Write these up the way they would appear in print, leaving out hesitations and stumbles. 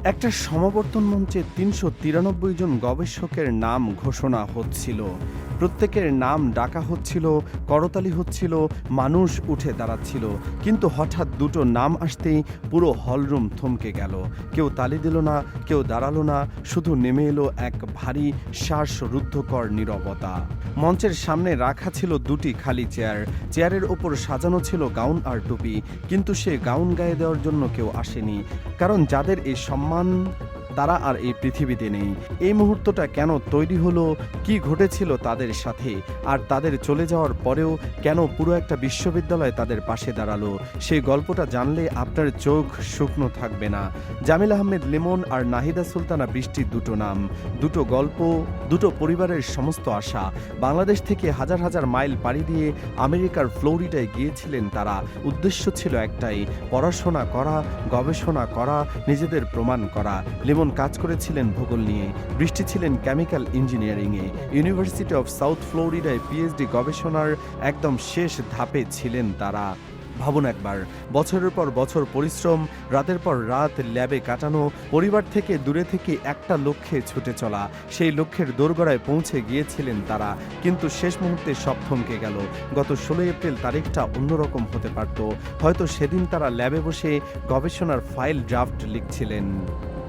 একটা সমাবর্তন মঞ্চে ৩৯৩ জন গবেষকের নাম ঘোষণা হচ্ছিল। প্রত্যেকের নাম ডাকা হচ্ছিল, করতালি হচ্ছিল, মানুষ উঠে দাঁড়াচ্ছিল। কিন্তু হঠাৎ দুটো নাম আসতেই পুরো হলরুম থমকে গেল। কেউ তালি দিল না, কেউ দাঁড়ালো না, শুধু নেমে এলো এক ভারী শ্বাসরুদ্ধকর নীরবতা। মঞ্চের সামনে রাখা ছিল দুটি খালি চেয়ার। চেয়ারের ওপর সাজানো ছিল গাউন আর টুপি, কিন্তু সে গাউন গায়ে দেওয়ার জন্য কেউ আসেনি। কারণ যাদের এই সম্মান, তারা আর এই পৃথিবীতে নেই। এই মুহূর্তটা কেন তৈরি হলো, কি ঘটেছিল তাদের সাথে, আর তাদের চলে যাওয়ার পরেও কেন পুরো একটা বিশ্ববিদ্যালয় তাদের পাশে দাঁড়ালো, সেই গল্পটা জানলে আপনার চোখ শুকনো থাকবে না। জামিল আহমেদ লিমন আর নাহিদা সুলতানা বৃষ্টি, দুটো নাম, দুটো গল্প, দুটো পরিবারের সমস্ত আশা। বাংলাদেশ থেকে হাজার হাজার মাইল পাড়ি দিয়ে আমেরিকার ফ্লোরিডায় গিয়েছিলেন তারা। উদ্দেশ্য ছিল একটাই, পড়াশোনা করা, গবেষণা করা, নিজেদের প্রমাণ করা। লিমন কাজ করেছিলেন ভূগোল নিয়ে, বৃষ্টি ছিলেন কেমিক্যাল ইঞ্জিনিয়ারিংয়ে। ইউনিভার্সিটি অফ সাউথ ফ্লোরিডায় পিএইচডি গবেষণার একদম শেষ ধাপে ছিলেন তারা। ভাবুন একবার, বছরের পর বছর পরিশ্রম, রাতের পর রাত ল্যাবে কাটানো, পরিবার থেকে দূরে থেকে একটা লক্ষ্যে ছুটে চলা। সেই লক্ষ্যের দোরগোড়ায় পৌঁছে গিয়েছিলেন তারা, কিন্তু শেষ মুহূর্তে সব থমকে গেল। গত 16 এপ্রিল তারিখটা অন্যরকম হতে পারত। হয়তো সেদিন তারা ল্যাবে বসে গবেষণার ফাইল ড্রাফট লিখছিলেন,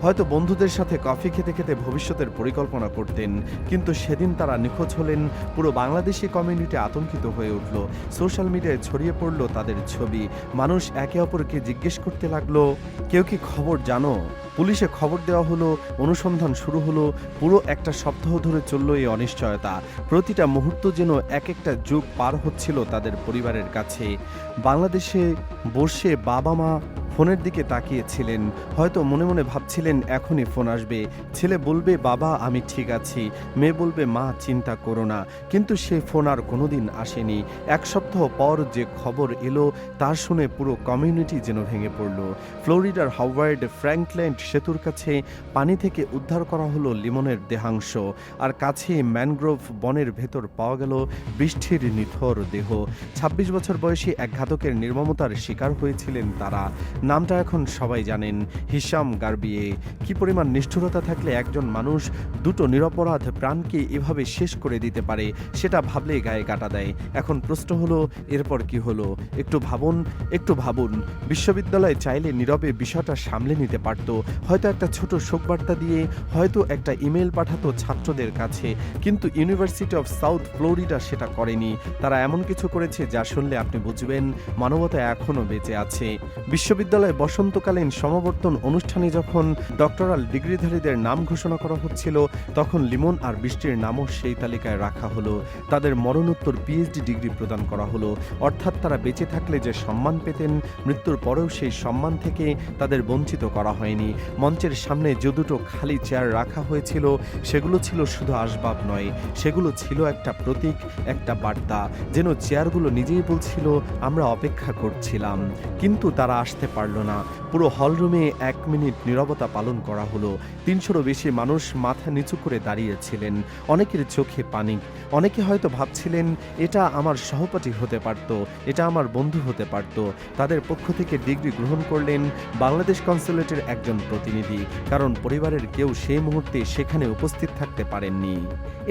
হয়তো বন্ধুদের সাথে কফি খেতে খেতে ভবিষ্যতের পরিকল্পনা করতেন। কিন্তু সেদিন তারা নিখোঁজ হলেন। পুরো বাংলাদেশি কমিউনিটি আতঙ্কিত হয়ে উঠল। সোশ্যাল মিডিয়ায় ছড়িয়ে পড়ল তাদের ছবি। মানুষ একে অপরকে জিজ্ঞেস করতে লাগলো, কেউ কি খবর জানো? পুলিশে খবর দেওয়া হলো, অনুসন্ধান শুরু হলো। পুরো একটা সপ্তাহ ধরে চলল এই অনিশ্চয়তা। প্রতিটা মুহূর্ত যেন এক একটা যুগ পার হচ্ছিল তাদের পরিবারের কাছে। বাংলাদেশে বসে বাবা মা ফোনের দিকে তাকিয়েছিলেন, হয়তো মনে মনে ভাবছিলেন এখনই ফোন আসবে, ছেলে বলবে বাবা আমি ঠিক আছি, মেয়ে বলবে মা চিন্তা করো না। কিন্তু সে ফোন আর কোনোদিন আসেনি। এক সপ্তাহ পর যে খবর এলো, তা শুনে পুরো কমিউনিটি যেন ভেঙে পড়ল। ফ্লোরিডার হাওয়ার্ড ফ্র্যাঙ্কল্যান্ড সেতুর কাছে পানি থেকে উদ্ধার করা হলো লিমনের দেহাংশ, আর কাছে ম্যানগ্রোভ বনের ভেতর পাওয়া গেল বৃষ্টির নিথর দেহ। ২৬ বছর বয়সী এক ঘাতকের নির্মমতার শিকার হয়েছিলেন তারা। নামটা এখন সবাই জানেন, হিশাম গার্বিয়ে। কি পরিমাণ নিষ্ঠুরতা থাকলে একজন মানুষ দুটো নিরপরাধ প্রাণকে এভাবে শেষ করে দিতে পারে, সেটা ভাবলেই গায়ে কাটা দেয়। এখন প্রশ্ন হলো, এরপর কি হলো? একটু ভাবুন। বিশ্ববিদ্যালয় চাইলে নীরবে বিষয়টা সামলে নিতে পারত। হয়তো একটা ছোট শোকবার্তা দিয়ে, হয়তো একটা ইমেল পাঠাতো ছাত্রদের কাছে। কিন্তু ইউনিভার্সিটি অফ সাউথ ফ্লোরিডা সেটা করেনি। তারা এমন কিছু করেছে যা শুনলে আপনি বুঝবেন মানবতা এখনও বেঁচে আছে। বিশ্ববিদ্যালয় বসন্তকালীন সমাবর্তন অনুষ্ঠানে যখন ডক্টরাল ডিগ্রিধারীদের নাম ঘোষণা করা হচ্ছিল, তখন লিমন আর বৃষ্টির নামও সেই তালিকায় রাখা হলো। তাদের মরণোত্তর পিএইচডি ডিগ্রি প্রদান করা হলো। অর্থাৎ তারা বেঁচে থাকলে যে সম্মান পেতেন, মৃত্যুর পরেও সেই সম্মান থেকে তাদের বঞ্চিত করা হয়নি। মঞ্চের সামনে যে দুটো খালি চেয়ার রাখা হয়েছিল, সেগুলো ছিল শুধু আসবাব নয়, সেগুলো ছিল একটা প্রতীক, একটা বার্তা। যেন চেয়ারগুলো নিজেই বলছিল, আমরা অপেক্ষা করছিলাম, কিন্তু তারা আসতে পারল না। পুরো হলরুমে 1 মিনিট নীরবতা পালন করা হলো। 300-রও বেশি মানুষ মাথা নিচু করে দাঁড়িয়েছিলেন। অনেকের চোখে পানি। অনেকে হয়তো ভাবছিলেন, এটা আমার সহপাঠী হতে পারত, এটা আমার বন্ধু হতে পারত। তাদের পক্ষ থেকে ডিগ্রি গ্রহণ করলেন বাংলাদেশ কনস্যুলেটের একজন প্রতিনিধি, কারণ পরিবারের কেউ সেই মুহূর্তে সেখানে উপস্থিত থাকতে পারেননি।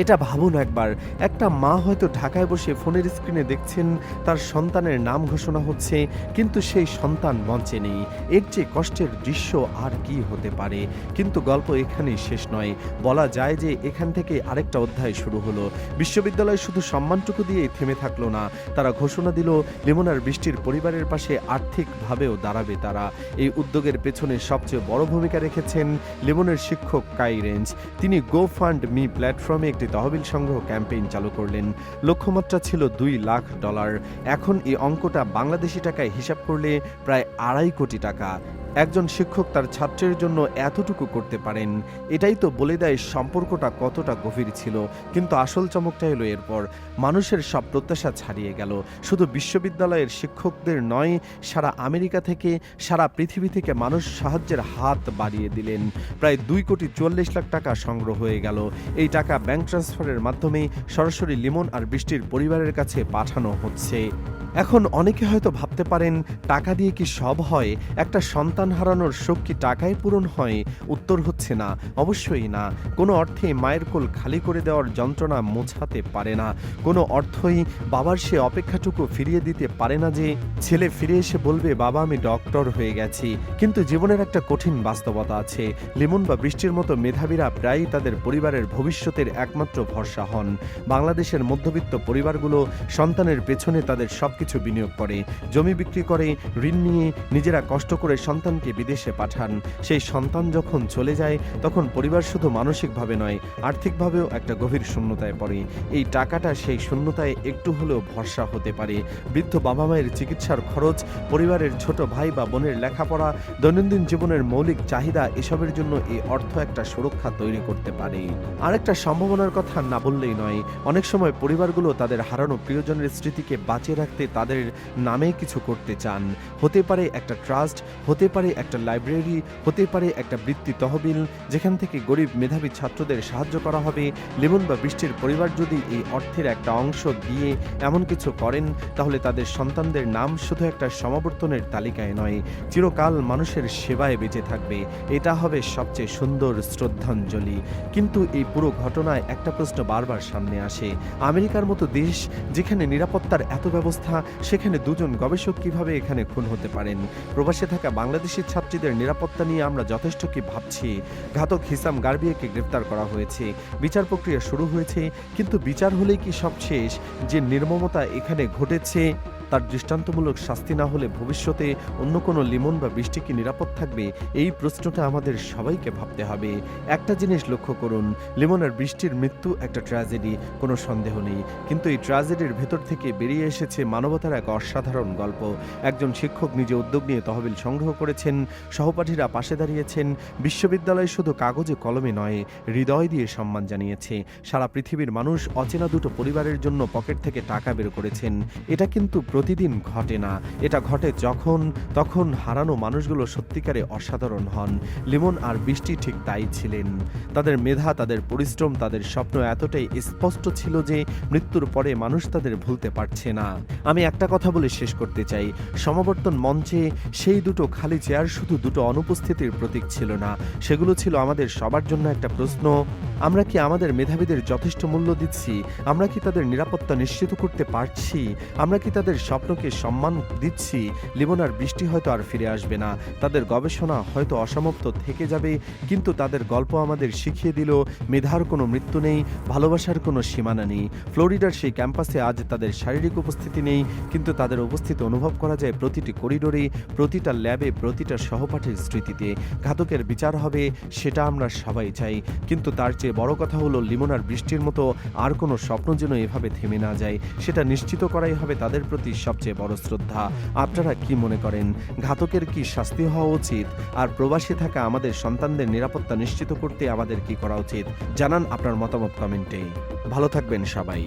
এটা ভাবুন একবার, একটা মা হয়তো ঢাকায় বসে ফোনের স্ক্রিনে দেখছেন তার সন্তানের নাম ঘোষণা হচ্ছে, কিন্তু সেই সন্তান মঞ্চে নেই। এর চেয়ে কষ্টের দৃশ্য আর কি হতে পারে? কিন্তু গল্প এখানেই শেষ নয়। বলা যায় যে এখান থেকে আরেকটা অধ্যায় শুরু হলো। বিশ্ববিদ্যালয় শুধু সম্মানটুকু দিয়েই থেমে থাকলো না, তারা ঘোষণা দিল লিমন আর বৃষ্টির পরিবারের পাশে আর্থিকভাবেও দাঁড়াবে তারা। এই উদ্যোগের পেছনে সবচেয়ে বড় ভূমিকা রেখেছেন লিমনের শিক্ষক কাই রেঞ্জ। তিনি গো ফান্ড মি প্ল্যাটফর্মে একটি তহবিল সংগ্রহ ক্যাম্পেইন চালু করলেন। লক্ষ্যমাত্রা ছিল $2 লাখ। এখন এই অঙ্কটা বাংলাদেশি টাকায় হিসাব করলে প্রায় 2.5 কোটি টাকা। একজন শিক্ষক তার ছাত্রের জন্য এতটুকু করতে পারেন, এটাই তো বলে দেয় সম্পর্কটা কতটা গভীর ছিল। কিন্তু আসল চমকটা এলো এরপর। মানুষের সব প্রত্যাশা ছাড়িয়ে গেল। শুধু বিশ্ববিদ্যালয়ের শিক্ষকদের নয়, সারা আমেরিকা থেকে, সারা পৃথিবী থেকে মানুষ সাহায্যের হাত বাড়িয়ে দিলেন। প্রায় 2.44 কোটি টাকা সংগ্রহ হয়ে গেল। এই টাকা ব্যাংক ট্রান্সফারের মাধ্যমে সরাসরি লিমন আর বৃষ্টির পরিবারের কাছে পাঠানো হচ্ছে। এখন অনেকে হয়তো ভাবতে পারেন, টাকা দিয়ে কি সব হয়? একটা সন্তান হারানোর শোক কি টাকায় পূরণ হয়? উত্তর হচ্ছে না, অবশ্যই না। কোনো অর্থে মায়ের কোল খালি করে দেওয়ার যন্ত্রণা মোছাতে পারে না। কোনো অর্থই বাবার সে অপেক্ষাটুকু ফিরিয়ে দিতে পারে না যে ছেলে ফিরে এসে বলবে, বাবা আমি ডক্টর হয়ে গেছি। কিন্তু জীবনের একটা কঠিন বাস্তবতা আছে। লিমন বা বৃষ্টির মতো মেধাবীরা প্রায়ই তাদের পরিবারের ভবিষ্যতের একমাত্র ভরসা হন। বাংলাদেশের মধ্যবিত্ত পরিবারগুলো সন্তানের পেছনে তাদের সবকিছু বিনিয়োগ করে, জমি বিক্রি করে, ঋণ নিয়ে নিজেরা কষ্ট করে সন্তানকে বিদেশে পাঠান। সেই সন্তান যখন চলে যায় তখন পরিবার শুধু মানসিকভাবে নয়, আর্থিকভাবেও একটা গভীর শূন্যতায় পড়ে। এই টাকাটা সেই শূন্যতায় একটু হলেও ভরসা হতে পারে। বৃদ্ধ বাবা মায়ের চিকিৎসার খরচ, পরিবারের ছোট ভাই বা বোনের লেখাপড়া, দৈনন্দিন জীবনের মৌলিক চাহিদা, এসবের জন্য এই অর্থ একটা সুরক্ষা তৈরি করতে পারে। আরেকটা সম্ভাবনার কথা না বললেই নয়, অনেক সময় পরিবারগুলো তাদের হারানো প্রিয়জনের স্মৃতিকে বাঁচিয়ে রাখতে তাদের নামে কিছু করতে চান। হতে পারে একটা ট্রাস্ট, হতে পারে একটা লাইব্রেরি, হতে পারে একটা বৃত্তি তহবিল, যেখান থেকে গরিব মেধাবী ছাত্রদের সাহায্য করা হবে। লিমন বা বৃষ্টির পরিবার যদি এই অর্থের একটা অংশ দিয়ে এমন কিছু করেন, তাহলে তাদের সন্তানদের নাম শুধু একটা সমাবর্তনের তালিকায় নয়, চিরকাল মানুষের সেবায় বেঁচে থাকবে। এটা হবে সবচেয়ে সুন্দর শ্রদ্ধাঞ্জলি। কিন্তু এই পুরো ঘটনায় একটা প্রশ্ন বারবার সামনে আসে। আমেরিকার মতো দেশ, যেখানে নিরাপত্তার এত ব্যবস্থা, সেখানে দুজন গবেষক কিভাবে এখানে খুন হতে পারেন? প্রবাসে থাকা বাংলাদেশি ছাত্রীদের নিরাপত্তা নিয়ে আমরা যথেষ্ট কি ভাবছি? ঘাতক হিসাম গার্বিয়াকে গ্রেফতার করা হয়েছে, বিচার প্রক্রিয়া শুরু হয়েছে, কিন্তু বিচার হলেই কি সব শেষ? যে নির্মমতা এখানে ঘটেছে তার দৃষ্টান্তমূলক শাস্তি না হলে ভবিষ্যতে অন্য কোনো লিমন বা বৃষ্টি কি নিরাপদ থাকবে? এই প্রশ্নটা আমাদের সবাইকে ভাবতে হবে। একটা জিনিস লক্ষ্য করুন, লিমন আর বৃষ্টির মৃত্যু একটা ট্র্যাজেডি, কোনো সন্দেহ নেই। কিন্তু এই ট্র্যাজেডির ভেতর থেকে বেরিয়ে এসেছে মানবতার এক অসাধারণ গল্প। একজন শিক্ষক নিজে উদ্যোগ নিয়ে তহবিল সংগ্রহ করেছেন, সহপাঠীরা পাশে দাঁড়িয়েছেন, বিশ্ববিদ্যালয় শুধু কাগজে কলমে নয়, হৃদয় দিয়ে সম্মান জানিয়েছে। সারা পৃথিবীর মানুষ অচেনা দুটো পরিবারের জন্য পকেট থেকে টাকা বের করেছেন। এটা কিন্তু প্রতিদিন ঘটে না, এটা ঘটে যখন তখন হারানো মানুষগুলো সত্যিকারে অসাধারণ হন। লিমন আর বৃষ্টি ঠিক তাই ছিলেন। তাদের মেধা, তাদের পরিশ্রম, তাদের স্বপ্ন এতটাই স্পষ্ট ছিল যে মৃত্যুর পরে মানুষ তাদের ভুলতে পারছে না। আমি একটা কথা বলে শেষ করতে চাই, সমাবর্তন মঞ্চে সেই দুটো খালি চেয়ার শুধু দুটো অনুপস্থিতির প্রতীক ছিল না, সেগুলো ছিল আমাদের সবার জন্য একটা প্রশ্ন। আমরা কি আমাদের মেধাবীদের যথেষ্ট মূল্য দিচ্ছি? আমরা কি তাদের নিরাপত্তা নিশ্চিত করতে পারছি? আমরা কি তাদের স্বপ্নকে সম্মান দিচ্ছি? লিমন আর বৃষ্টি হয়তো আর ফিরে আসবে না, তাদের গবেষণা হয়তো অসমাপ্ত থেকে যাবে, কিন্তু তাদের গল্প আমাদের শিখিয়ে দিল মেধার কোনো মৃত্যু নেই, ভালোবাসার কোনো সীমানা নেই। ফ্লোরিডার সেই ক্যাম্পাসে আজ তাদের শারীরিক উপস্থিতি নেই, কিন্তু তাদের উপস্থিতি অনুভব করা যায় প্রতিটি করিডোরে, প্রতিটা ল্যাবে, প্রতিটা সহপাঠীর স্মৃতিতে। ঘাতকের বিচার হবে, সেটা আমরা সবাই চাই, কিন্তু তার চেয়ে বড় কথা হলো লিমন আর বৃষ্টির মতো আর কোনো স্বপ্ন যেন এভাবে থেমে না যায়, সেটা নিশ্চিত করাই হবে তাদের প্রতি সবচেয়ে বড় শ্রদ্ধা। আপনারা কি মনে করেন, ঘাতকের কি শাস্তি হওয়া উচিত? আর প্রবাসে থাকা আমাদের সন্তানদের নিরাপত্তা নিশ্চিত করতে আমাদের কি করা উচিত? জানান আপনার মতামত কমেন্টে। ভালো থাকবেন সবাই।